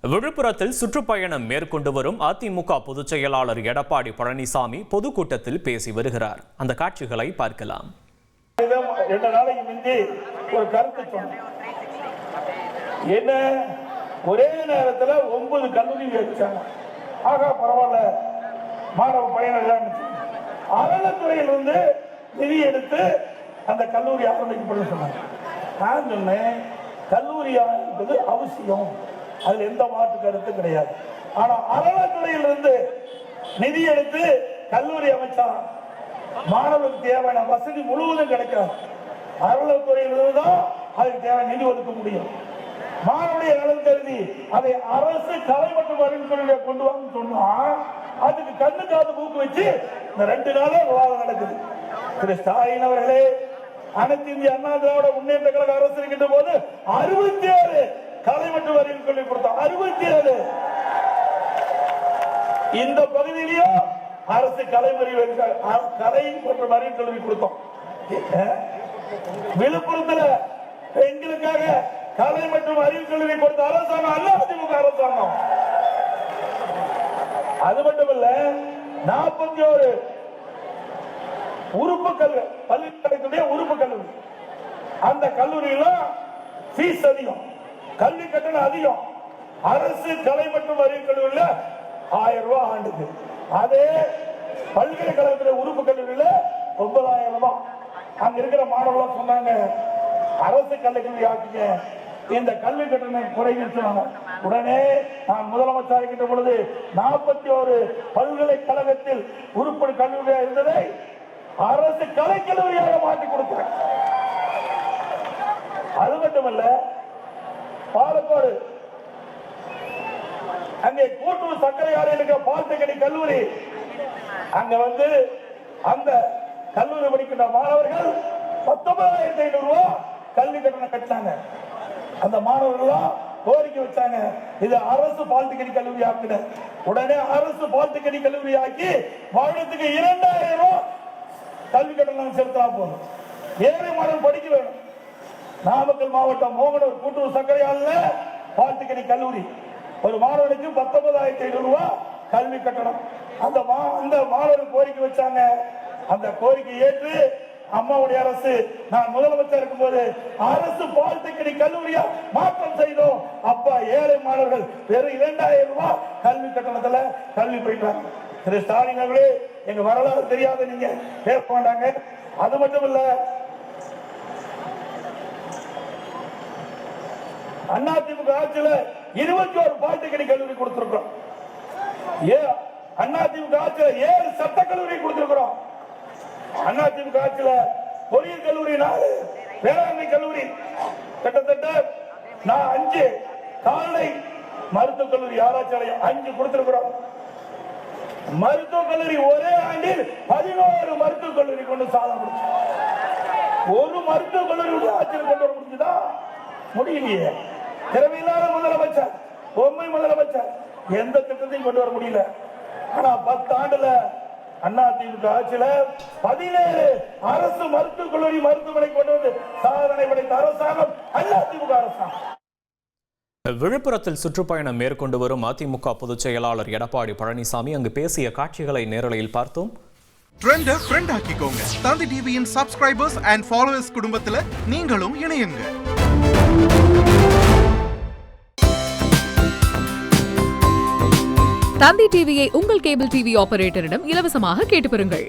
விழுப்புரத்தில் சுற்றுப்பயணம் மேற்கொண்டு வரும் அதிமுக பொதுச் செயலாளர் எடப்பாடி பழனிசாமி பொதுக்கூட்டத்தில் பேசி வருகிறார். அந்த காட்சிகளை பார்க்கலாம். என்ன ஒரே நேரத்தில் 9 கல்லூரி வச்சாங்க. ஆகா பரவாயில்ல, மாணவ பயணம் அறநிலைத்துறையிலிருந்து நிதி எடுத்து அந்த கல்லூரி ஆரம்பிக்கப்படும் சொன்னாங்க. நான் சொன்னேன், கல்லூரி என்பது அவசியம், அதுல எந்த மாற்று கருத்து கிடையாது. ஆனா அறநிலைத்துறையிலிருந்து நிதி எடுத்து கல்லூரி அமைச்சா மாணவர்களுக்கு தேவையான வசதி முழுவதும் கிடைக்காது. அறநிலைத்துறையிலிருந்து தான் அதுக்கு தேவையான நிதி ஒதுக்க முடியும். மாணவருடைய நலன் கருதி அதை அரசு கலை மற்றும் அறிவுத்துறையில கொண்டு வாங்க சொன்னா அதுக்கு கண்ணு காது மூக்கு வச்சு இந்த 2 நாளா விவாதம் நடக்குது. திரு ஸ்டாலின் அவர்களே, அனைத்து இந்திய அண்ணா திராவிட முன்னேற்ற கழக அரசு இருக்கின்ற போது 67 கலை மற்றும் அறிவு கல்வி கொடுத்தோம். 67 இந்த பகுதியிலையும் அரசு கலை மற்றும் அறிவு கல்வி கொடுத்தோம். விழுப்புரத்தில் எங்களுக்காக கலை மற்றும் அறிவு கல்வி கொடுத்த அரசாங்கம் அதிமுக அரசாங்கம். அது மட்டுமல்ல, 41 உறுப்பு கல்வி பள்ளிக்கல்வியுடைய உறுப்பு கல்லூரி, அந்த கல்லூரியில ஃபீஸ் அதிகம், கல்வி கட்டணம் அதிகம். அரசு கலை மற்றும் அறிவு கல்லூரியில 1000 ரூபாய் ஆண்டுக்கு. அதே பல்கலைக்கழகத்துடைய உறுப்பு கல்லூரியில 9000 ரூபாய். அங்க இருக்கிற மாணவர்கள் சொன்னாங்க, அரசு கல்வி ஆக்குங்க, இந்த கல்வி கட்டணம் குறைன்னு சொன்னாங்க. உடனே நான் முதலமைச்சர் இருக்கின்ற பொழுது 41 பல்கலைக்கழகத்தில் உறுப்பு கல்லூரியாக இருந்ததை அரசு கலைக்கல்லூரியாக மாற்றி கொடுத்தாங்க. அது மட்டுமல்ல, பாலக்காடு அங்கே கூட்டூர் சர்க்கரை ஆலையில் இருக்கிற பாலிடெக்னிக் கல்லூரி, அங்க அந்த கல்லூரி படிக்கின்ற மாணவர்கள் 19,500 ரூபாய் கல்வி கட்டணம் கட்டினாங்க. அந்த மாணவர்கள் கோரிக்கை வச்சாங்க, இது அரசு பாலிடெக்னிக் கல்லூரி ஆக்குன. உடனே அரசு பாலிடெக்னிக் கல்லூரி ஆக்கி வருடத்துக்கு 2000 ரூபாய் கல்வி கட்டணம் செலுத்தா போதும். ஏழை மாணவர் படிக்க வேணும். நாமக்கல் மாவட்டம் மோகனூர் கூட்டூர் சர்க்கரை ஆலையில் பாலிடெக்னிக் கல்லூரி, ஒரு மாணவனுக்கு 19,500 ரூபாய் கல்வி கட்டணம். அந்த மாணவர் கோரிக்கை வச்சாங்க. அந்த கோரிக்கை ஏற்று அம்மாவுடைய அரசு, நான் முதலமைச்சர் இருக்கும்போது அரசு பாலிடெக்னிக் கல்லூரியா மாற்றம் செய்தோம். அப்ப ஏழை மாணவர்கள் வெறும் 2000 ரூபாய் கல்வி கட்டணத்துல கல்வி போயிட்டாங்க. திரு ஸ்டாலின் அவர்களே, எங்க வரலாறு தெரியாத நீங்க பேச மாட்டாங்க. அது மட்டும் இல்ல, அதிமுக ஆட்சியில 21 பாலிடெக்னிக் கல்லூரி கொடுத்திருக்கிறோம். அதிமுக ஆட்சியில 7 சட்ட கல்லூரி கொடுத்திருக்கிறோம். அதிமுக ஆட்சியில பொறியியல் கல்லூரி 4, வேளாண்மை கல்லூரி கிட்டத்தட்ட 5, கால்நடை மருத்துவக் கல்லூரி ஆராய்ச்சி ஆலயம் 5 கொடுத்திருக்கிறோம். மருத்துவக் கல்லூரி ஒரே ஆண்டில் 11 மருத்துவக் கல்லூரி கொண்டு சாதனை முடிச்சு. ஒரு மருத்துவக் கல்லூரி ஆட்சியில் கொண்டு வர முடிஞ்சுதா? முடியலையே. திறமையில்லாத முதலமைச்சர், பொம்மை முதலமைச்சர், எந்த திட்டத்தையும் கொண்டு வர முடியல. ஆனா 10 ஆண்டுல அதிமுக ஆட்சியில 17 அரசு மருத்துவக் கல்லூரி மருத்துவமனை கொண்டு வந்து சாதனை படைத்த அரசாங்கம் அதிமுக அரசாங்கம். விழுப்புரத்தில் சுற்றுப்பயணம் மேற்கொண்டு வரும் அதிமுக பொதுச் செயலாளர் எடப்பாடி பழனிசாமி அங்கு பேசிய காட்சிகளை நேரலையில் பார்த்தோம். ட்ரெண்ட ஃப்ரெண்ட் ஆக்கிக்கோங்க. தந்தி டிவியின் சப்ஸ்கிரைபர்ஸ் அண்ட் ஃபாலோவர்ஸ் குடும்பத்துல நீங்களும் இணையுங்க. தந்தி டிவியை உங்கள் கேபிள் டிவி ஆபரேட்டரிடம் இலவசமாக கேட்டு பெறுங்கள்.